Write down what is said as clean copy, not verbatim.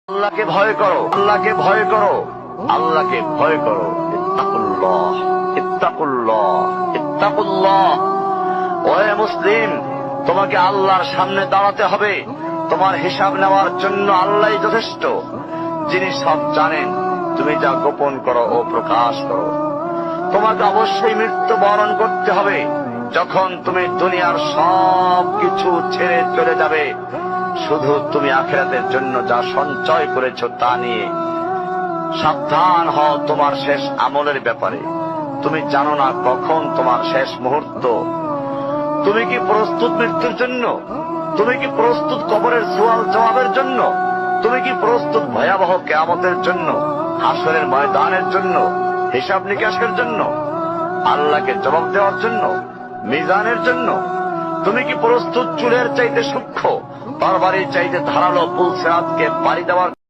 আল্লাহকে ভয় করো, আল্লাহকে ভয় করো, আল্লাহকে ভয় করো। ইত্তাকুল্লাহ, ইত্তাকুল্লাহ, ইত্তাকুল্লাহ। ওহে মুসলিম, তোমাকে আল্লাহর সামনে দাঁড়াতে হবে। তোমার হিসাব নেওয়ার জন্য আল্লাহই যথেষ্ট, যিনি সব জানেন। তুমি যা গোপন করো ও প্রকাশ করো। তোমাকে অবশ্যই মৃত্যু বরণ করতে হবে। যখন তুমি দুনিয়ার সব কিছু ছেড়ে চলে যাবে, শুধু তুমি আখিরাতের জন্য যা সঞ্চয় করেছ তা নিয়ে সাবধান হও তোমার শেষ আমলের ব্যাপারে। তুমি জানো না কখন তোমার শেষ মুহূর্ত। তুমি কি প্রস্তুত মৃত্যুর জন্য? তুমি কি প্রস্তুত কবরের সওয়াল জবাবের জন্য? তুমি কি প্রস্তুত ভয়াবহ কিয়ামতের জন্য, হাসরের ময়দানের জন্য, হিসাব নিকাশের জন্য, আল্লাহকে জবাব দেওয়ার জন্য, মিজানের জন্য? তুমি কি প্রস্তুত চুলের চাইতে সূক্ষ্ম, তরবারির চাইতে ধারালো পুল সিরাতকে পাড়ি দেওয়ার